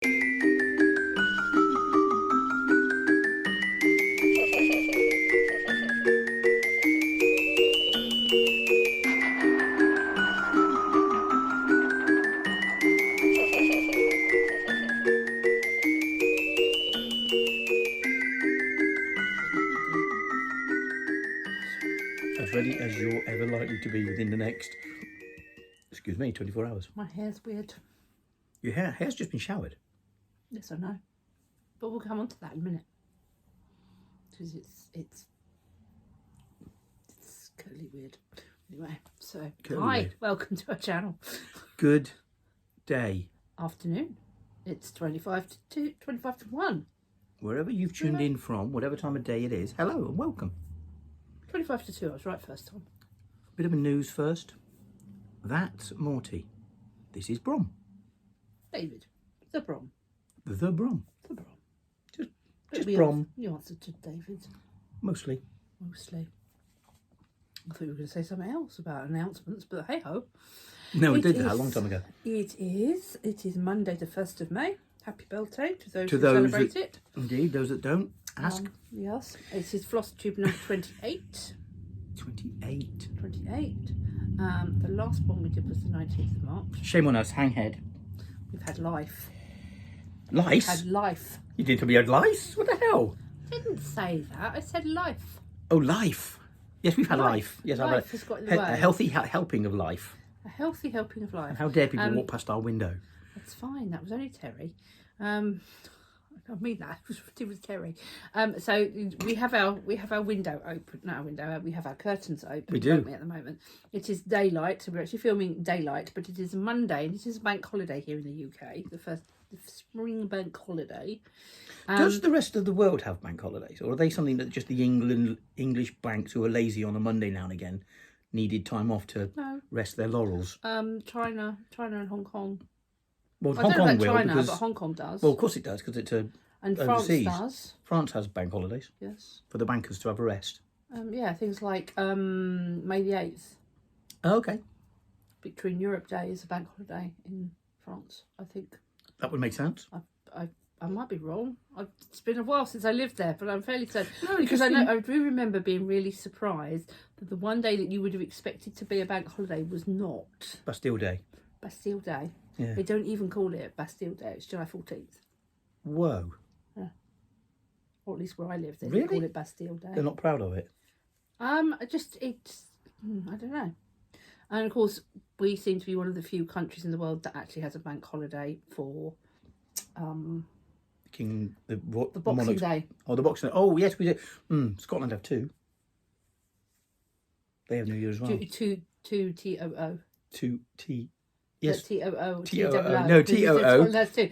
As ready as you're ever likely to be within the next, 24 hours. My hair's weird. Your hair's just been showered. Yes, I know. But we'll come on to that in a minute. Because it's curly weird. Anyway, so Curly hi, weird. welcome to our channel. Good day. Afternoon. It's 25 to 1. Wherever you've tuned in from, whatever time of day it is, hello and welcome. 25 to 2, I was right first time. Bit of a news first. That's Morti. This is Brom. David. The Brom. The Brom. The Brom. Just Brom. You answered to David. Mostly. I thought you were going to say something else about announcements, but hey ho. No, we did that a long time ago. It is Monday the 1st of May. Happy birthday to those who those celebrate that, it. Indeed, those that don't, ask. Yes, it is Flosstube number 28. 28. 28. The last one we did was the 19th of March. Shame on us, hanghead. We've had life. Lice? We've had life. You didn't tell me you had lice? What the hell? I didn't say that. I said life. Oh, life. Yes, we've had life. Yes, I've life has got in the way. A healthy helping of life. A healthy helping of life. And how dare people walk past our window? That's fine. That was only Terry. I mean that. It was Terry. So we have our window open. Not our window. We have our curtains open. We do. Don't we, at the moment. It is daylight. So we're actually filming daylight, but it is Monday, and it is a bank holiday here in the UK. The spring bank holiday. Does the rest of the world have bank holidays, or are they something that just the English banks who are lazy on a Monday now and again needed time off to rest their laurels? China and Hong Kong. Well, I Hong don't know Kong about will, China, because but Hong Kong does. Well, of course it does, because it's and overseas. France does. France has bank holidays. Yes. For the bankers to have a rest. Yeah, things like May the 8th. Oh, okay. Victory in Europe Day is a bank holiday in France, I think. That would make sense. I might be wrong. It's been a while since I lived there, but I'm fairly certain. No, because I do remember being really surprised that the one day that you would have expected to be a bank holiday was not. Bastille Day. Bastille Day. Yeah. They don't even call it Bastille Day. It's July 14th. Whoa. Yeah. Or at least where I live, they Really? call it Bastille Day. They're not proud of it. I don't know. And of course, we seem to be one of the few countries in the world that actually has a bank holiday for The Boxing monarchs. Day. Oh, the Boxing Day. Oh, yes, we do. Scotland have two. They have New Year as well. Two TOO. Two T. Yes. TOO. TOO. No, TOO.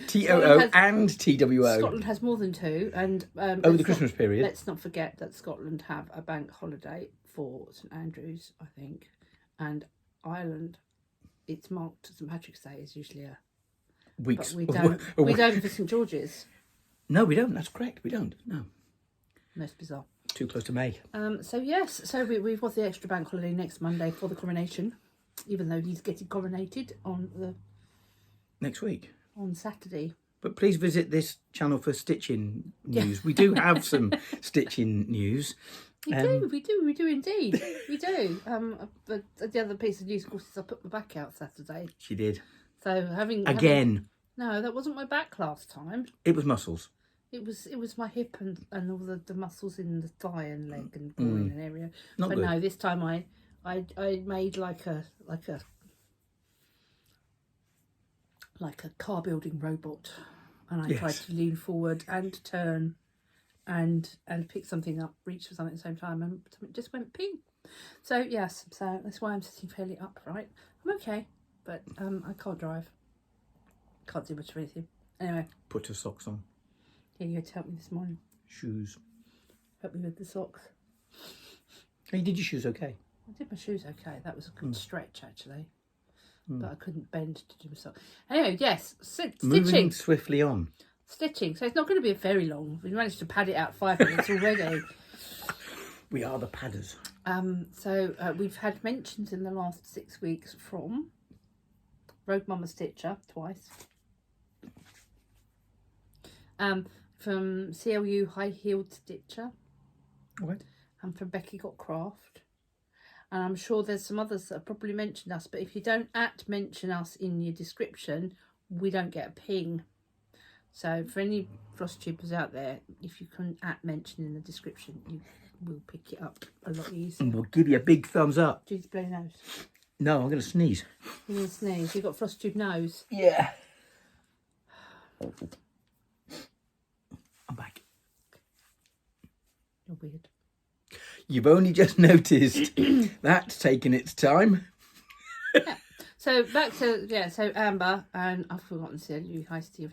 TOO and TWO. Scotland has more than two, and over the Christmas period. Let's not forget that Scotland have a bank holiday for St Andrews, I think, and Ireland. It's marked St Patrick's Day is usually a weeks. But we don't for St George's. No, we don't. That's correct. We don't. No. Most bizarre. Too close to May. So yes, so we've got the extra bank holiday next Monday for the coronation, even though he's getting coronated next week on Saturday. But please visit this channel for stitching news. We do have some stitching news. We do indeed. We do. But the other piece of news, of course, is I put my back out Saturday. She did. So having no, that wasn't my back last time. It was muscles. It was my hip and all the muscles in the thigh and leg and groin and area. Not but good. no, this time I made like a car building robot, and I tried to lean forward and turn and pick something up, reach for something at the same time, and it just went ping. So yes, so that's why I'm sitting fairly upright. I'm okay, but I can't drive. Can't do much of anything. Anyway. Put your socks on. Yeah, you had to help me this morning. Shoes. Help me with the socks. Hey, did your shoes okay? I did my shoes okay. That was a good stretch, actually. But I couldn't bend to do my socks. Anyway, yes, stitching. Moving swiftly on. Stitching. So it's not going to be very long. We managed to pad it out 5 minutes already. We are the padders. So we've had mentions in the last 6 weeks from Rogue Mama Stitcher twice. From CLU High Heeled Stitcher. Right. And from Becky Got Craft. And I'm sure there's some others that have probably mentioned us, but if you don't mention us in your description, we don't get a ping. So for any Flosstubers out there, if you can mention in the description, you will pick it up a lot easier. And we'll give you a big thumbs up. Do you blow your nose? No, I'm going to sneeze. You're going to sneeze? You've got Flosstube nose? Yeah. I'm back. You're weird. You've only just noticed that's taken its time. Yeah. So back to so Amber and I've forgotten to say you hi Steve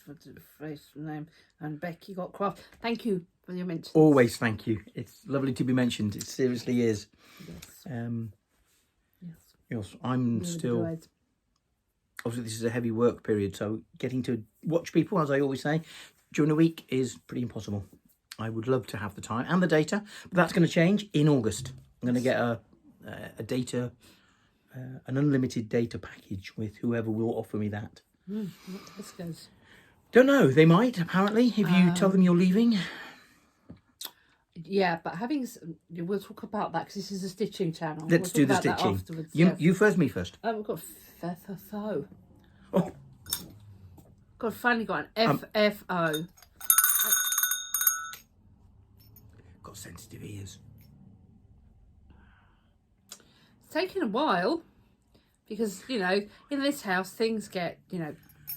for the phrase name and Becky Got Craft. Thank you for your mention. Always thank you. It's lovely to be mentioned. It seriously is. Yes. Yes. I'm still. Obviously, this is a heavy work period, so getting to watch people, as I always say, during the week is pretty impossible. I would love to have the time and the data, but that's going to change in August. I'm going to get a data, an unlimited data package with whoever will offer me that. What this goes? Don't know. They might, apparently, if you tell them you're leaving. Yeah, but we'll talk about that because this is a stitching channel. Let's do the stitching. You first, me first. We've got FFO. Oh. God, finally got an FFO. Got sensitive ears. It's taken a while because, in this house things get,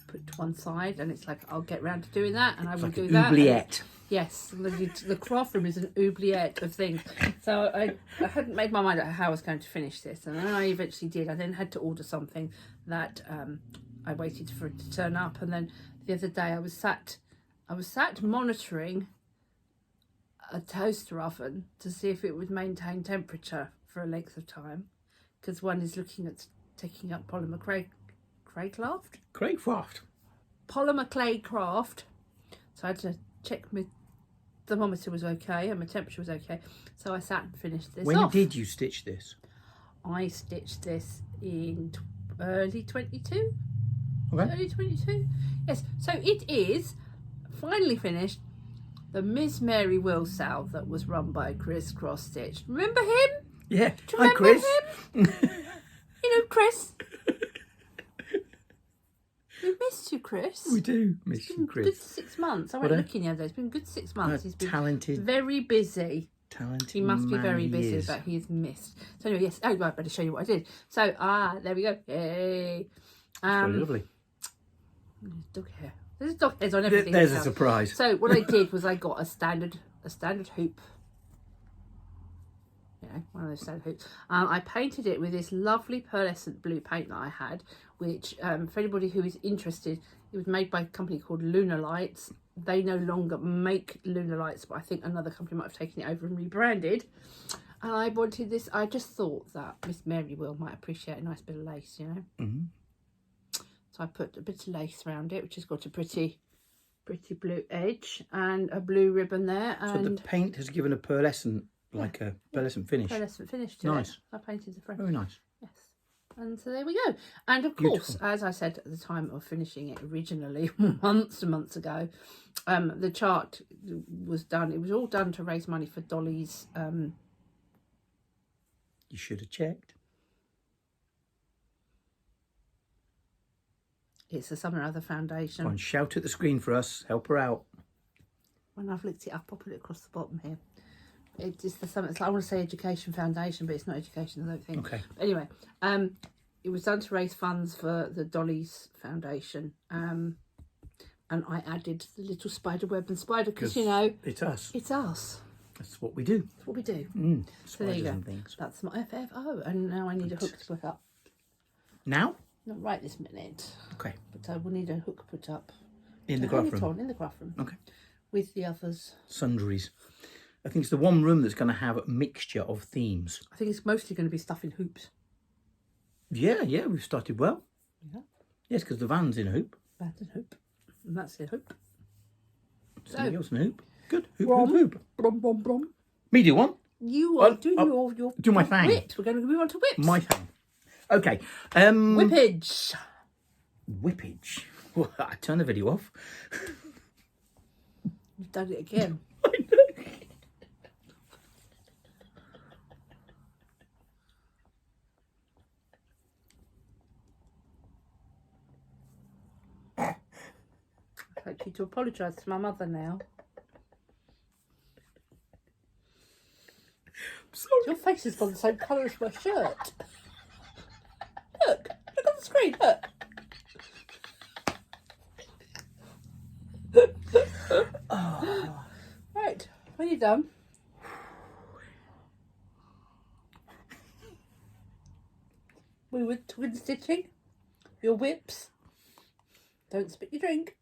put to one side and it's like, I'll get round to doing that and I will do that. Oubliette. Yes, the craft room is an oubliette of things. So I hadn't made my mind up how I was going to finish this, and then I eventually did. I then had to order something that I waited for it to turn up, and then the other day I was sat monitoring a toaster oven to see if it would maintain temperature for a length of time, because one is looking at taking up polymer claycraft. Polymer claycraft. So I had to check my thermometer was okay and my temperature was okay, so I sat and finished this. When did you stitch this? I stitched this in early 22. Okay. Early 22. Yes. So it is finally finished. The Miss Mary Wilsow that was run by Chris Cross Stitch. Remember him? Yeah. Do you remember him? Chris. We missed you, Chris. We do miss you, Chris. Good 6 months. I went looking the other day. It's been good 6 months. He's been talented, very busy. Talented. He must be very busy, is. but he's missed. So anyway, yes. Oh, I better show you what I did. So there we go. Yay. Very lovely. Dog hair. There's dog hairs on everything. There's a surprise. So what I did was I got a standard hoop. One of those standard hoops. I painted it with this lovely pearlescent blue paint that I had, which for anybody who is interested, it was made by a company called Lunar Lights. They no longer make Lunar Lights, but I think another company might have taken it over and rebranded. And I wanted this. I just thought that Miss Mary might appreciate a nice bit of lace, Mm-hmm. So I put a bit of lace around it, which has got a pretty blue edge and a blue ribbon there. And so the paint has given a pearlescent, pearlescent finish. Pearlescent finish to nice. it. I painted the front. Very nice. Yes. And so there we go. And of course, as I said at the time of finishing it originally, months and months ago, the chart was done. It was all done to raise money for Dolly's. You should have checked. It's the Some or Other Foundation. Go on, shout at the screen for us. Help her out. When I've looked it up, I'll put it across the bottom here. It's the Some. I want to say Education Foundation, but it's not education, I don't think. Okay. But anyway, it was done to raise funds for the Dolly's Foundation. And I added the little spider web and spider because it's us. It's us. That's what we do. That's what we do. So there you go. And things. That's my FFO, and now I need a hook to put up. Now? Not right this minute. Okay. But I will need a hook put up. In the craft room? In the craft room. Okay. With the others. Sundries. I think it's the one room that's going to have a mixture of themes. I think it's mostly going to be stuff in hoops. Yeah, we've started well. Yeah. Yes, because the van's in a hoop. Van's in a hoop. And that's a hoop. Something else in a hoop. Good. Hoop. Brom, brom, brom. Me do one. You are doing your do my thing. Whip. We're going to move on to whips. My thing. Okay. Whippage. Whippage. Well, I turn the video off. You've done it again. I know. I'd like you to apologise to my mother now. Sorry. Your face has gone the same colour as my shirt. Look on the screen, look. Oh. Right, when you're done. We were twin stitching your whips. Don't spit your drink.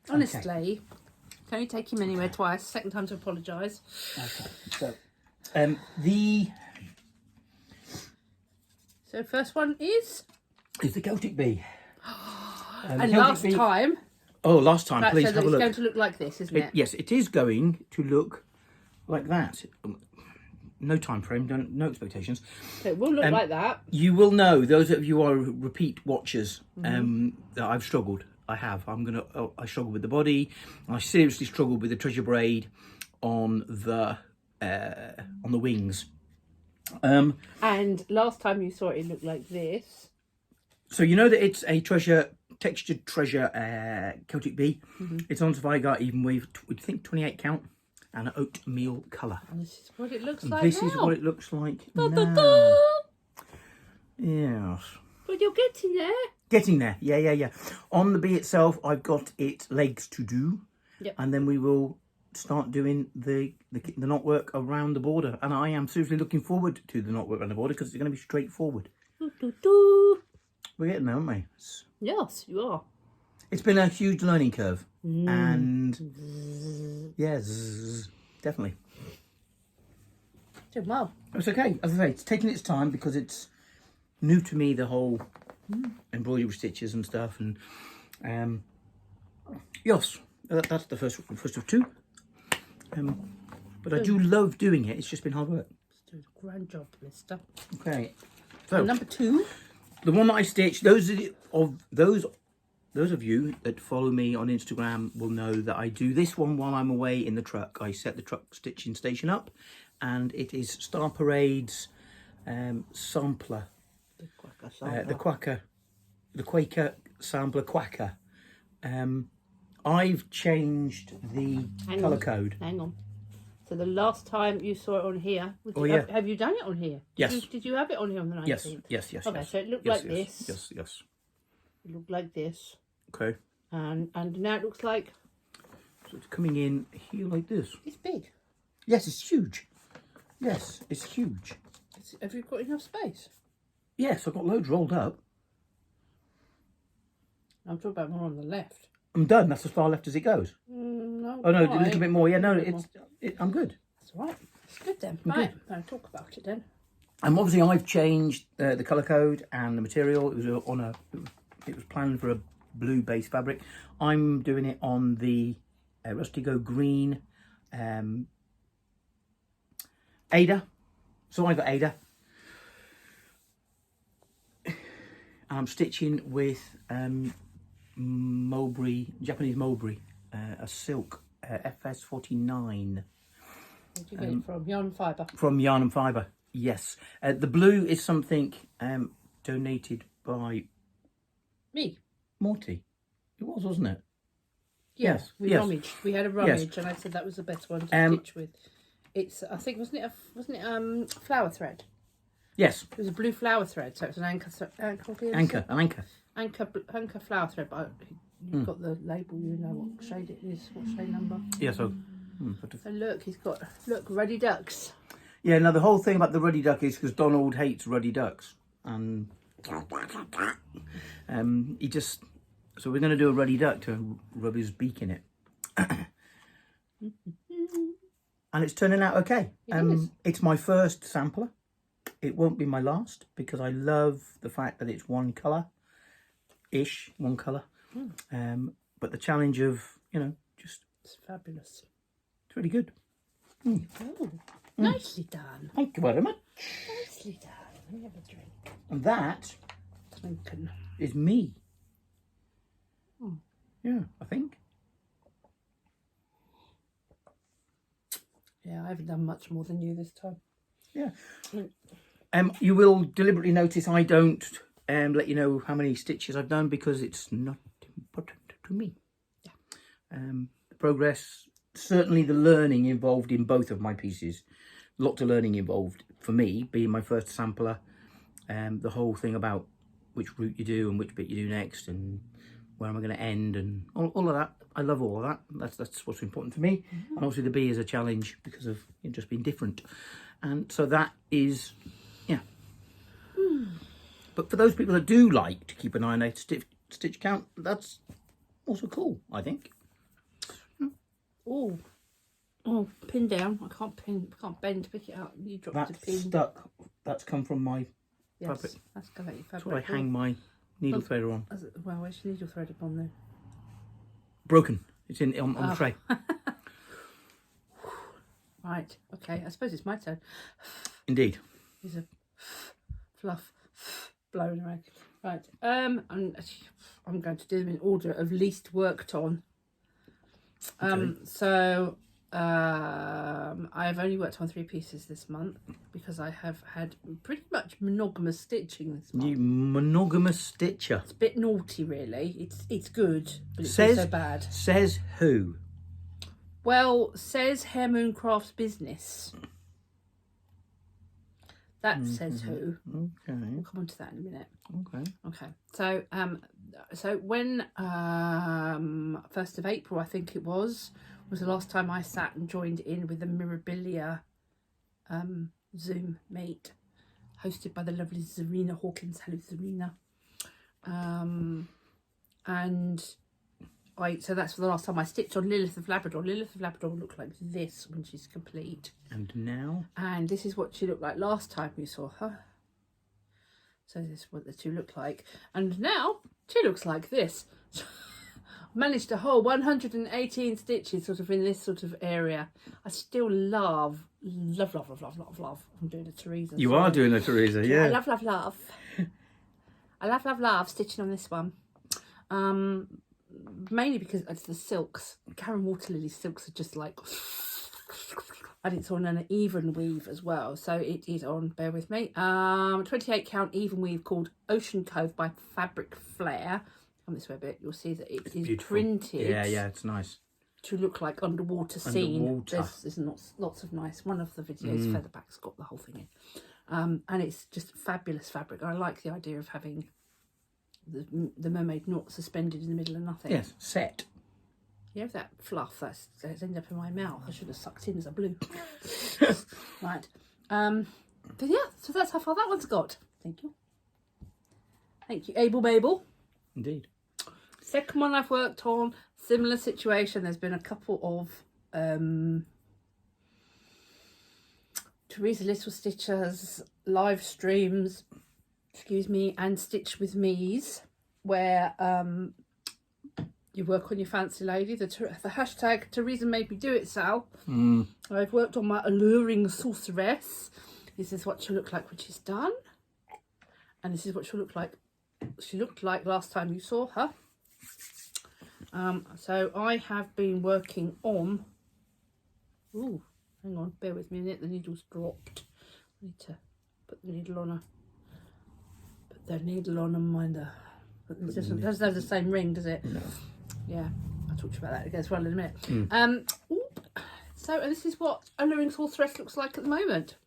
Honestly, can you take him anywhere twice? Second time to apologise. Okay, so So first one is the Celtic bee. and last time. Oh, last time, Right, please so have a it's look. going to look like this, isn't it? Yes, it is going to look like that. No time frame, no expectations. So it will look like that. You will know, those of you who are repeat watchers, that I've struggled. I have. I struggled with the body. I seriously struggled with the treasure braid on the wings. And last time you saw it looked like this. So you know that it's a textured treasure Celtic bee. It's on Zweigart even with, I think, 28 count and an oatmeal colour. And this is what it looks And like this now. is what it looks like Da, now. da, da. Yes. But you're getting there. Getting there, yeah. On the bee itself, I've got its legs to do. Yep. And then we will start doing the knotwork around the border. And I am seriously looking forward to the knotwork around the border because it's going to be straightforward. Do, do, do. We're getting there, aren't we? Yes, you are. It's been a huge learning curve. And yeah, definitely. Doing well. It's okay. As I say, it's taking its time because it's new to me, the whole embroidery stitches and stuff. And yes, that's the first of two. But I do love doing it. It's just been hard work. It's doing a grand job, mister. Okay. So And number two. the one that I stitched, those of you that follow me on Instagram will know that I do this one while I'm away in the truck. I set the truck stitching station up, and it is Star Parade's sampler. The Quaker sampler Quacker. I've changed the colour code. Hang on. So the last time you saw it on here, have you done it on here? Yes. Did you have it on here on the 19th? Yes. Okay, so it looked yes, like this. Yes. It looked like this. Okay. And now it looks like... So it's coming in here like this. It's big. Yes, it's huge. Yes, it's huge. Have you got enough space? Yes, I've got loads rolled up. I'm talking about more on the left. I'm done. That's as far left as it goes. No, Oh no, a little bit more. Yeah, no, I'm good. That's all right. It's good then. I'm Right, good. now talk about it then. And obviously, I've changed the colour code and the material. It was planned for a blue-based fabric. I'm doing it on the Rustigo green Ada. So I got Ada. And I'm stitching with Japanese mulberry, a silk FS49. Where did you get it from? Yarn and Fibre? From Yarn and Fibre, yes. The blue is something donated by Me? Morti. It was, wasn't it? Yeah, Yes, we yes. rummaged. We had a rummage, and I said that was the best one to stitch with. It's, I think, wasn't it flower thread? Yes. It was a blue flower thread, so it's an anchor flower thread. But you've got the label, you know what shade it is, what shade number. Yeah, so... And look, he's got, ruddy ducks. Yeah, now the whole thing about the ruddy duck is because Donald hates ruddy ducks. And he just... So we're going to do a ruddy duck to rub his beak in it. And it's turning out okay. It is. It's my first sampler. It won't be my last because I love the fact that it's one colour-ish, one colour. But the challenge of, just... It's fabulous. It's really good. Oh, nicely done. Thank you very much. Nicely done. Let me have a drink. And that Lincoln. is me. Yeah, I think. Yeah, I haven't done much more than you this time. Yeah. You will deliberately notice I don't let you know how many stitches I've done because it's not important to me. Yeah. The progress, certainly the learning involved in both of my pieces. Lots of learning involved for me, being my first sampler. The whole thing about which route you do and which bit you do next and where am I going to end and all of that. I love all of that. That's what's important to me. And obviously the bee is a challenge because of it just being different. And so that is, yeah. But for those people that do like to keep an eye on a stitch count, that's also cool, I think. Oh, pin down. I can't bend to pick it up. You dropped a pin. That's stuck. That's come from my fabric. That's going to fabric. That's what I hang my needle threader on. Well, where's your needle threader on there? Broken. It's on the tray. Right. Okay. I suppose it's my turn. Indeed. There's a fluff blowing around. Right. I'm going to do them in order of least worked on. Okay. So I've only worked on 3 pieces this month because I have had pretty much monogamous stitching this month. You monogamous stitcher. It's a bit naughty, really. It's good, but it's also bad. Says who? Well, says Hare Moon Crafts Business. That says who. Okay. We'll come on to that in a minute. Okay. So when 1st of April, I think it was the last time I sat and joined in with the Mirabilia Zoom meet, hosted by the lovely Zarina Hawkins. Hello, Zarina. So that's the last time I stitched on Lilith of Labrador. Lilith of Labrador will look like this when she's complete. And now? And this is what she looked like last time you saw her. So this is what the two look like. And now she looks like this. Managed to hold 118 stitches sort of in this sort of area. I still love. I'm doing a Teresa. You are doing a Teresa, yeah. I love. I love stitching on this one. Mainly because it's the silks. Karen Waterlily silks are just like, and it's on an even weave as well. So it is on, bear with me, 28 count even weave called Ocean Cove by Fabric Flare. Come this way a bit, you'll see that it's beautiful. Printed. Yeah, it's nice. To look like underwater scene. There's lots of nice. One of the videos, Featherback's got the whole thing in. And it's just fabulous fabric. I like the idea of having the mermaid knot suspended in the middle of nothing. Yes, set. You have that fluff that's ended up in my mouth. I should have sucked in as a blue. Right. But yeah, so that's how far that one's got. Thank you. Thank you, Able Mabel. Indeed. Second one I've worked on, similar situation. There's been a couple of Teresa Little Stitchers live streams, and Stitch with Me's, where you work on your fancy lady. The hashtag Teresa made me do it, Sal. I've worked on my Alluring Sorceress. This is what she'll look like when she's done. And this is what she'll look like. She looked like last time you saw her. So I have been working on... Ooh, hang on, bear with me a minute. The needle's dropped. I need to put the needle on her. But it doesn't have the same ring, does it? No. Yeah, I'll talk to you about that again as well in a minute. So this is what Alluring Sorceress looks like at the moment.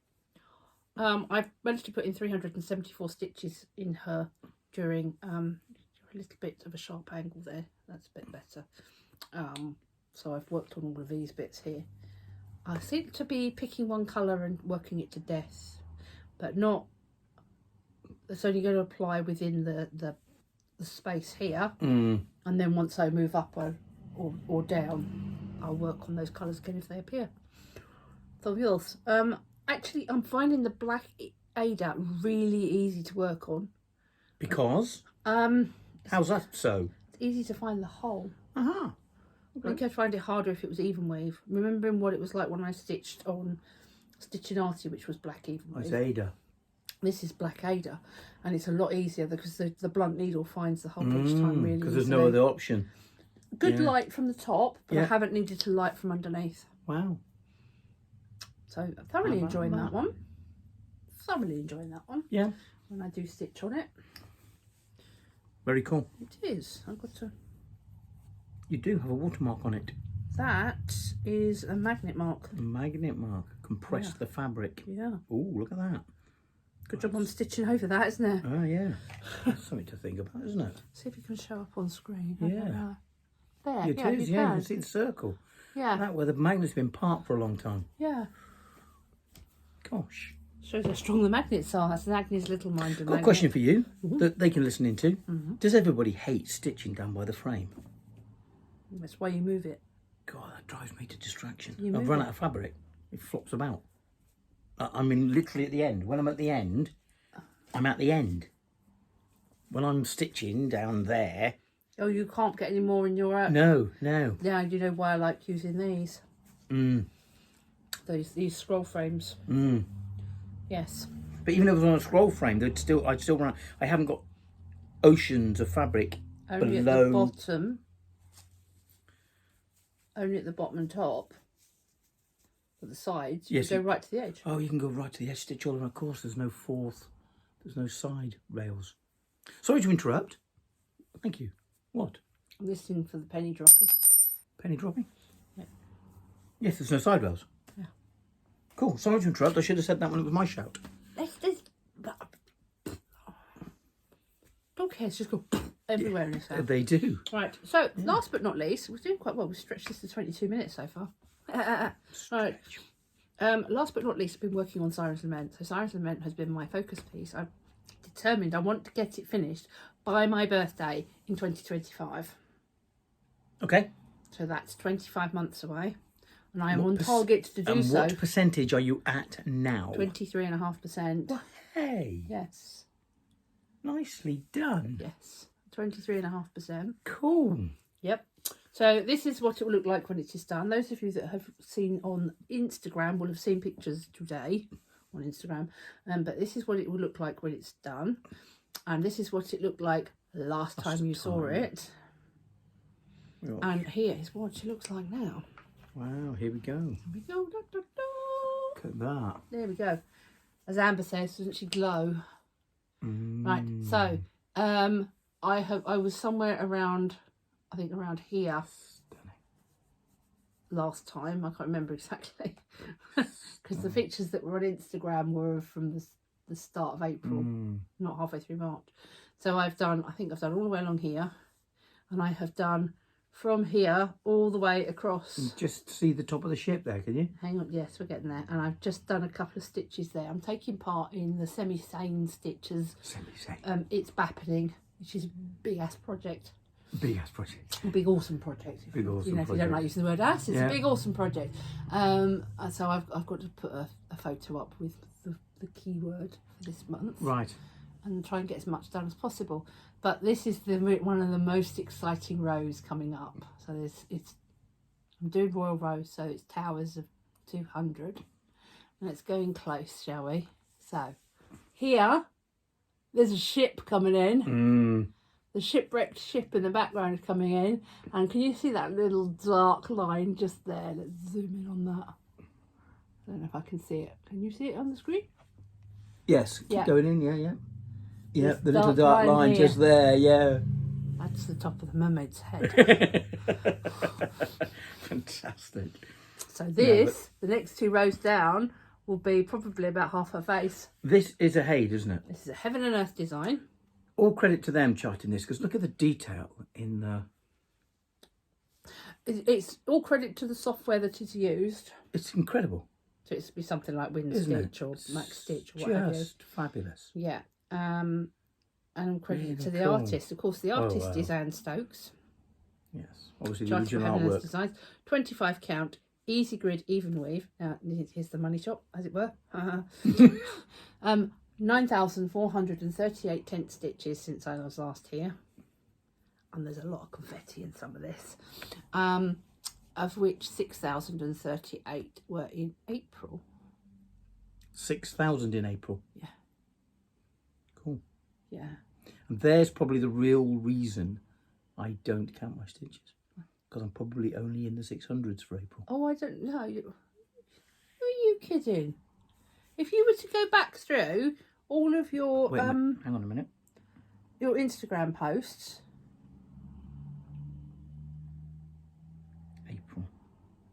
I've managed to put in 374 stitches in her during a little bit of a sharp angle there. That's a bit better. So I've worked on all of these bits here. I seem to be picking one colour and working it to death, but not. It's only going to apply within the space here, and then once I move up or down, I'll work on those colours again if they appear. So yours. Actually, I'm finding the black Ada really easy to work on. Because? How's that so? It's easy to find the hole. Okay. I think I'd find it harder if it was even weave. Remembering what it was like when I stitched on Stitching Arty, which was black even weave. It's Ada. This is black Ada, and it's a lot easier because the blunt needle finds the hole each time really because there's no other option. Good light from the top, but I haven't needed to light from underneath. Wow. So I'm thoroughly enjoying that one. Thoroughly enjoying that one. Yeah. When I do stitch on it. Very cool. It is. I've got to... You do have a watermark on it. That is a magnet mark. A magnet mark. Compressed the fabric. Yeah. Oh, look at that. Good job on stitching over that, isn't it? Oh, yeah. That's something to think about, isn't it? See if you can show up on screen. Yeah. There. It is, you can see the circle. Yeah. That where the magnet's been parked for a long time. Yeah. Gosh. Shows how strong the magnets are. That's an Agnes Little Minder magnet. Got a question for you that they can listen into. Does everybody hate stitching down by the frame? That's why you move it. God, that drives me to distraction. You I've move run it. out of fabric. It flops about. I mean, literally at the end. When I'm at the end, I'm at the end. When I'm stitching down there... Oh, you can't get any more in your... No. Yeah, you know why I like using these. These scroll frames. Yes. But even if it was on a scroll frame, I'd still run. I haven't got oceans of fabric Only below. at the bottom. Only at the bottom and top. At the sides. You Yes, can go right to the edge. Oh, you can go right to the edge, stitch all of them. Of course, there's no there's no side rails. Sorry to interrupt. Thank you. What? I'm listening for the penny dropping. Penny dropping? Yeah. Yes, there's no side rails. Yeah. Cool. Sorry to interrupt. I should have said that when it was my shout. Dog hairs just go everywhere in this house. They do. Right, so last but not least, we're doing quite well. We've stretched this to 22 minutes so far. Right. Last but not least, I've been working on Siren's Lament. So Siren's Lament has been my focus piece. I'm determined I want to get it finished by my birthday in 2025. Okay. So that's 25 months away. And I am on target to do so. And what percentage are you at now? 23.5%. Well, hey. Yes. Nicely done. Yes. 23.5%. Cool. Yep. So this is what it will look like when it is done. Those of you that have seen on Instagram will have seen pictures today on Instagram. But this is what it will look like when it's done. And this is what it looked like last time you saw it. Gosh. And here is what she looks like now. Wow, here we go. Here we go. Da, da, da. Look at that. There we go. As Amber says, doesn't she glow? Right. So I was somewhere around, I think around here. Stunning. Last time. I can't remember exactly. Because the pictures that were on Instagram were from the start of April, not halfway through March. So I think I've done all the way along here. And I have done from here all the way across. You just see the top of the ship there, can you? Hang on, yes, we're getting there. And I've just done a couple of stitches there. I'm taking part in the semi-sane stitches. Semi-sane. It's Bappening, which is a big-ass project. Big ass project. A big awesome project. Big awesome project. If you don't like using the word ass, it's a big awesome project. So I've got to put a photo up with the keyword for this month. Right. And try and get as much done as possible. But this is one of the most exciting rows coming up. So I'm doing Royal Row, so it's Towers of 200. And it's going close, shall we? So here, there's a ship coming in. The shipwrecked ship in the background is coming in. And can you see that little dark line just there? Let's zoom in on that. I don't know if I can see it. Can you see it on the screen? Yes, keep going in, yeah. Yeah, This the little dark line here. just there, yeah. That's the top of the mermaid's head. Fantastic. So the next two rows down, will be probably about half her face. This is a Hade, isn't it? This is a Heaven and Earth design. All credit to them charting this, because look at the detail in the... It's all credit to the software that is used. It's incredible. So it's be something like WinStitch or MaxStitch or what have you. Just fabulous. Yeah. And credit Really to the cool. artist. Of course, the artist is Anne Stokes. Yes, obviously the Charted for original Heaven and Earth artwork. designs. 25 count, easy grid, even weave. Here's the money shop, as it were. 9,438 tent stitches since I was last here. And there's a lot of confetti in some of this. Of which 6,038 were in April. 6,000 in April. Yeah. Cool. Yeah. And there's probably the real reason I don't count my stitches. Because I'm probably only in the 600s for April. Oh, I don't know. You you kidding? If you were to go back through all of your Wait a minute. Hang on a minute. Your Instagram posts. April.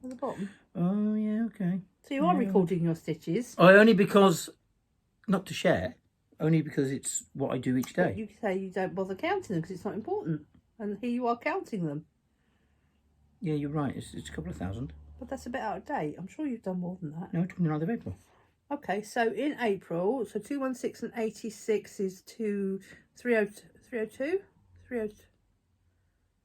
At the bottom. Oh yeah, okay. So you are recording your stitches. Only because, not to share, only because it's what I do each day. But you say you don't bother counting them because it's not important. And here you are counting them. Yeah, you're right. It's a couple of thousand. But that's a bit out of date. I'm sure you've done more than that. No, 29th of April. Okay, so in April, so 216 and 86 is 302? 302.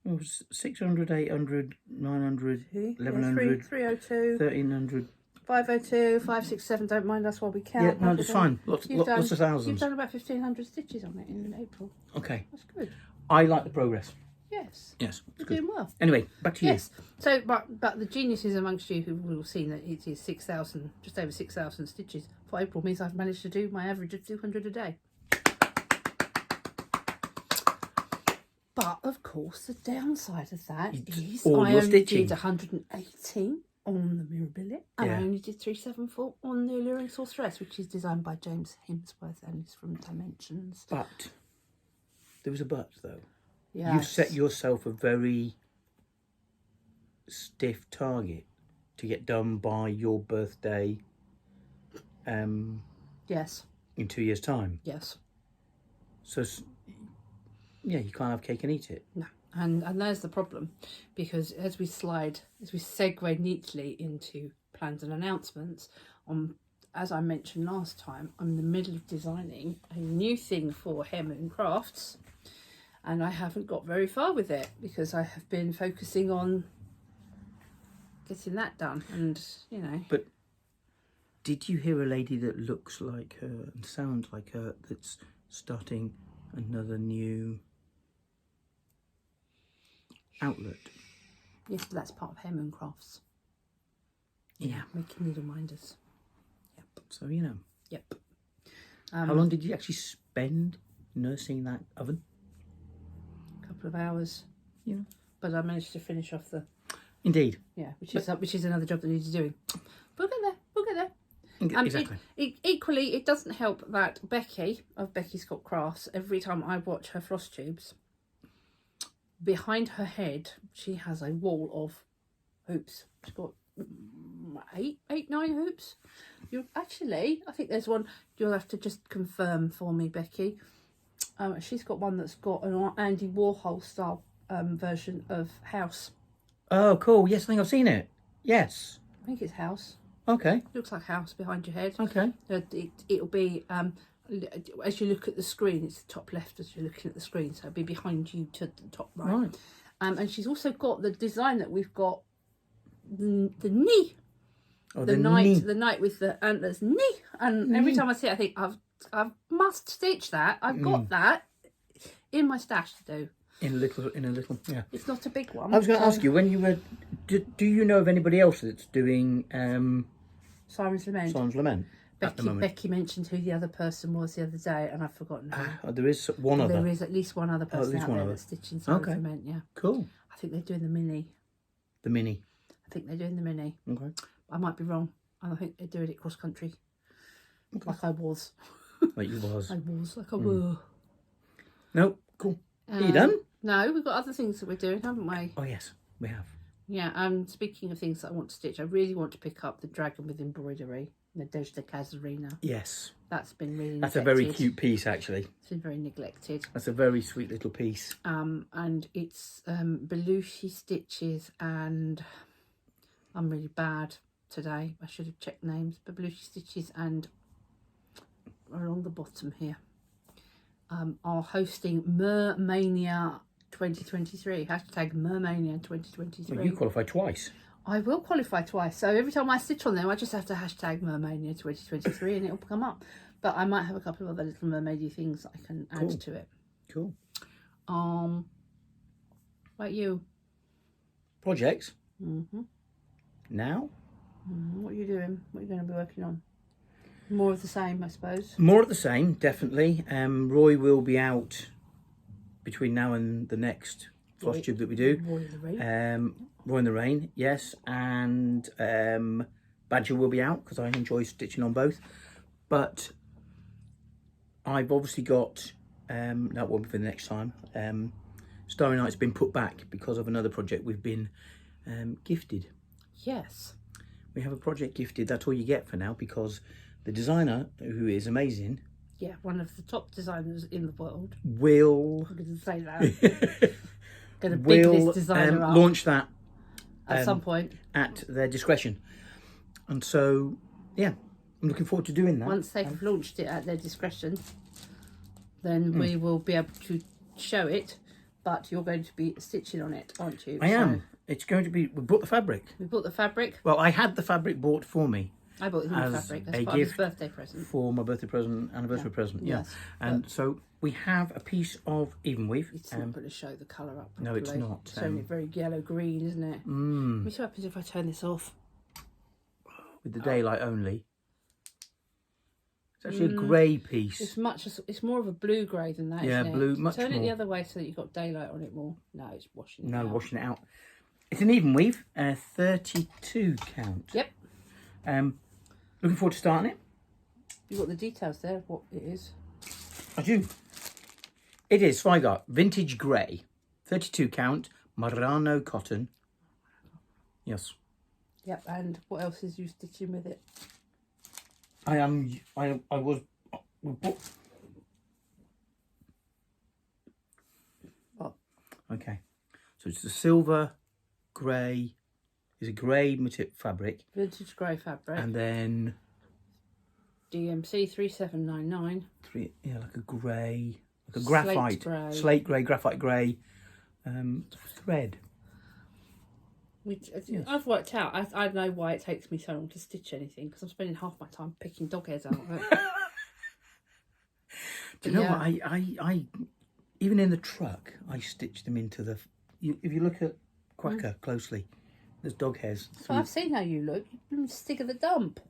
Oh, 600, 800, 900, 1100, 302, 1300. 502, 567, don't mind us while we count. Yeah, no, it's fine. Lots of thousands. You've done about 1,500 stitches on it in April. Okay. That's good. I like the progress. Yes. Yes. You're doing well. Anyway, back to you. Yes. So, but the geniuses amongst you who will have seen that it is 6,000, just over 6,000 stitches for April means I've managed to do my average of 200 a day. But of course, the downside of that is I only did 118 on the Mirabilia, and I only did 374 on the Alluring Sorceress, which is designed by James Himsworth and is from Dimensions. But there was a but though. Yes. You've set yourself a very stiff target to get done by your birthday. Yes. In 2 years' time. Yes. So, yeah, you can't have cake and eat it. No. And there's the problem, because as we segue neatly into plans and announcements, as I mentioned last time, I'm in the middle of designing a new thing for Hare Crafts, and I haven't got very far with it because I have been focusing on getting that done, and you know. But did you hear a lady that looks like her and sounds like her that's starting another new outlet? Yes, but that's part of Hare Crafts. Yeah, making needle minders. Yep. So you know. Yep. How long did you actually spend nursing that oven? A couple of hours. Yeah. But I managed to finish off the. Indeed. Yeah, which is another job that needs doing. We'll get there. We'll get there. Exactly. Equally, it doesn't help that Becky of Becky's Got Crafts, every time I watch her Flosstubes, behind her head, she has a wall of hoops. She's got 9 hoops. I think there's one. You'll have to just confirm for me, Becky. She's got one that's got an Andy Warhol style version of House. Oh, cool. Yes, I think I've seen it. Yes. I think it's House. Okay. Looks like House behind your head. Okay. It'll be as you look at the screen. It's the top left as you're looking at the screen, so it'll be behind you to the top right. Right. And she's also got the design that we've got. The knee. Oh, the knight with the antlers knee. And every time I see it, I think I must stitch that. I've got that in my stash to do. In a little, yeah. It's not a big one. I was going to ask you, when you were, do you know of anybody else that's doing Siren's Lament? Siren's Lament. Becky mentioned who the other person was the other day, and I've forgotten who. There is one other. There is at least one other person out there that's stitching Siren's Lament. Yeah. Cool. I think they're doing the mini. The mini. I think they're doing the mini. Okay. I might be wrong. I think they're doing it cross country. Okay. Like I was. Like you was. I was. Like I were. No. Cool. Are you done? No, we've got other things that we're doing, haven't we? Oh, yes, we have. Yeah, speaking of things that I want to stitch, I really want to pick up the dragon with embroidery, Nadezhda Kazarina. Yes. That's been really neglected. That's a very cute piece, actually. It's been very neglected. That's a very sweet little piece. And it's belushi stitches, and I'm really bad today. I should have checked names, but belushi stitches and along the bottom here are hosting Mermania 2023. Hashtag Mermania 2023. Well, you qualify twice. I will qualify twice. So every time I stitch on them, I just have to hashtag Mermania 2023 and it'll come up. But I might have a couple of other little mermaidy things I can add to it. Cool. Like you? Projects? Mm-hmm. Now? What are you doing? What are you going to be working on? More of the same, I suppose. More of the same, definitely. Roy will be out between now and the next Flosstube that we do. Roy in the Rain. Roy in the Rain, yes. And Badger will be out because I enjoy stitching on both. But I've obviously got, that will be for the next time. Starry Night's been put back because of another project we've been gifted. Yes. We have a project gifted. That's all you get for now because the designer, who is amazing. Yeah, one of the top designers in the world. Will. I'm going to say that. Going to big this designer up. Launch that. At some point. At their discretion. And so, yeah, I'm looking forward to doing that. Once they've launched it at their discretion, then we will be able to show it. But you're going to be stitching on it, aren't you? I am. It's going to be... We bought the fabric. We bought the fabric. Well, I had the fabric bought for me. I bought him the fabric as part of his birthday present. For my birthday present, anniversary present, yeah. Yes, and so we have a piece of even weave. It's not going to show the colour up properly. No, it's not. It's only very yellow-green, isn't it? Let me see what happens if I turn this off. With the daylight only. It's actually a grey piece. It's more of a blue grey than that, isn't it? Blue, much Turn more. it the other way so that you've got daylight on it more. No, it's washing it out. No, washing it out. It's an even weave, 32 count. Yep. Looking forward to starting it. You've got the details there of what it is. I do. It is Zweigart Vintage Grey, 32 count, Murano cotton. Yes. Yep, and what else is you stitching with it? What? Okay. So it's the silver, grey, is a grey fabric. Vintage grey fabric. And then... DMC 3799. Like a grey, like a graphite. Slate grey, graphite grey thread. I've worked out, I know why it takes me so long to stitch anything, because I'm spending half my time picking dog hairs out of it. Do you know what? I even in the truck, I stitch them into the... if you look at Quacker closely, there's dog hairs. So I've seen how you look. You stick of the dump.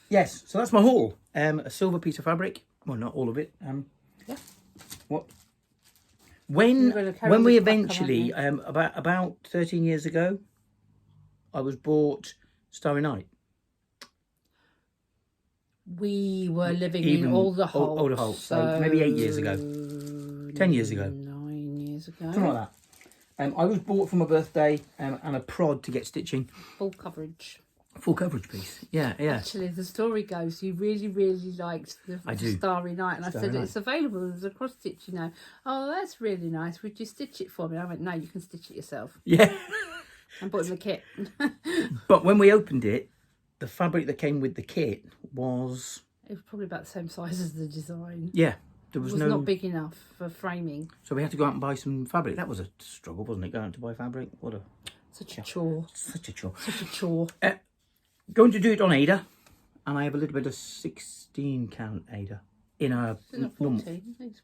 Yes, so that's my haul. A silver piece of fabric. Well, not all of it. Yeah. What? When we eventually, about 13 years ago, I was bought Starry Night. We were living in Older Holt. Older Holt, so maybe 8 years ago. 10 years ago. 9 years ago. Something like that. I was bought for my birthday and a prod to get stitching. Full coverage. Full coverage piece. Yeah. Actually, the story goes, you really, really liked the Starry Night. And I said, it's available as a cross stitch, you know. Oh, that's really nice. Would you stitch it for me? I went, no, you can stitch it yourself. Yeah. And bought him the kit. But when we opened it, the fabric that came with the kit was... It was probably about the same size as the design. Yeah. It was not big enough for framing. So we had to go out and buy some fabric. That was a struggle, wasn't it? Going out to buy fabric. Such a chore. Such a chore. Such a chore. Going to do it on Ada, and I have a little bit of 16 count Ada in a... Isn't it 14? I think it's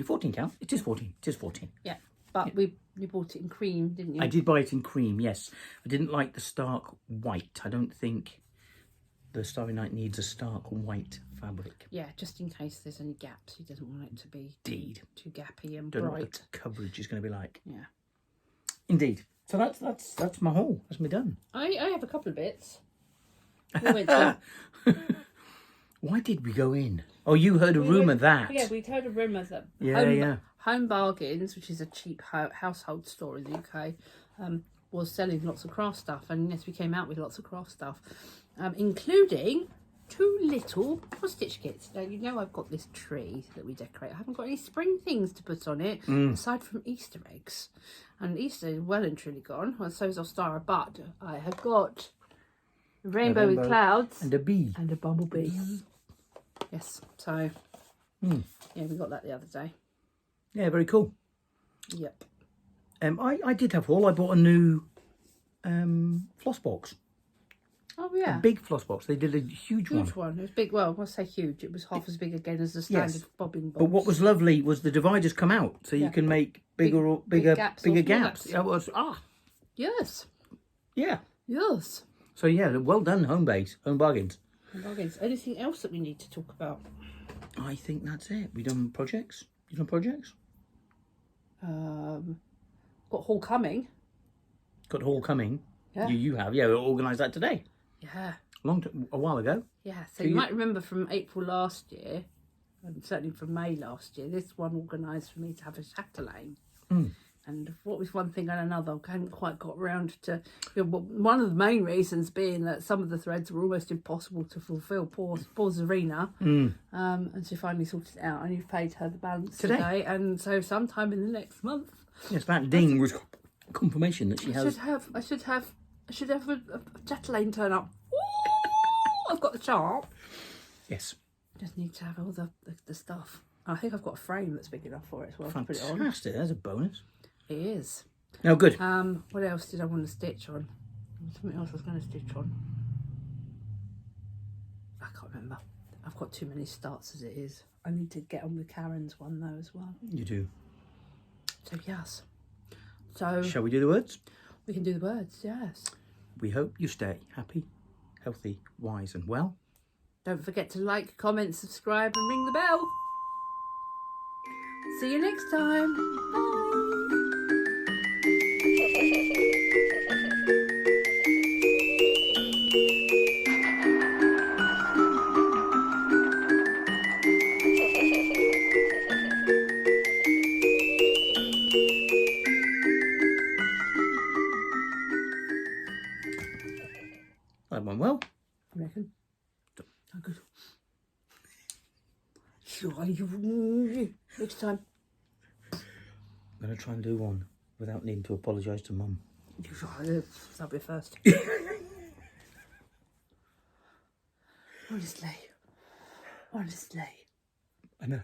14 count. It is 14. It is 14. Yeah, but you bought it in cream, didn't you? I did buy it in cream, yes. I didn't like the stark white. I don't think the Starry Night needs a stark white fabric. Yeah, just in case there's any gaps. He doesn't want it to be too gappy and don't bright. know what the coverage is going to be like. Yeah. Indeed. So that's my haul. That's me done. I have a couple of bits. We went to... Why did we go in? Oh, you heard a rumour that... Yeah, we'd heard a rumour that Home Bargains, which is a cheap household store in the UK, was selling lots of craft stuff. And yes, we came out with lots of craft stuff, including 2 little cross-stitch kits. Now, you know I've got this tree that we decorate. I haven't got any spring things to put on it, aside from Easter eggs. And Easter is well and truly gone. Well, so is Ostara, but I have got... Rainbow with clouds. And a bee. And a bumblebee. Yes, so, yeah, we got that the other day. Yeah, very cool. Yep. I did have haul. I bought a new floss box. Oh, yeah. A big floss box. They did a huge one. Huge one. It was big. Well, I say huge. It was half as big again as the standard bobbin box. But what was lovely was the dividers come out, so you can make bigger gaps. It was, Yes. Yeah. Yes. So yeah, well done, Home Bargains. Home Bargains. Anything else that we need to talk about? I think that's it. We done projects? You done projects? Got haul coming. Got haul coming. Yeah. You have, yeah. We organised that today. Yeah. A while ago. Yeah. So you might remember from April last year, and certainly from May last year, this one organised for me to have a chatelaine. And what was one thing and another, I hadn't quite got around to. One of the main reasons being that some of the threads were almost impossible to fulfil. Poor Zarina. And she finally sorted it out, and you've paid her the balance today. And so sometime in the next month. Yes, that ding was confirmation that she has. I should have a chatelaine turn up. Ooh, I've got the chart. Yes. Just need to have all the stuff. I think I've got a frame that's big enough for it as well. Fantastic. There's a bonus. It is. No, good. What else did I want to stitch on? Something else I was going to stitch on. I can't remember. I've got too many starts as it is. I need to get on with Karen's one though as well. You do. So yes. So shall we do the words? We can do the words, yes. We hope you stay happy, healthy, wise and well. Don't forget to like, comment, subscribe and ring the bell. See you next time. Bye. That went well. I reckon. Oh, good. Next time. I'm going to try and do one without needing to apologise to Mum. That'll be first. Honestly. I know.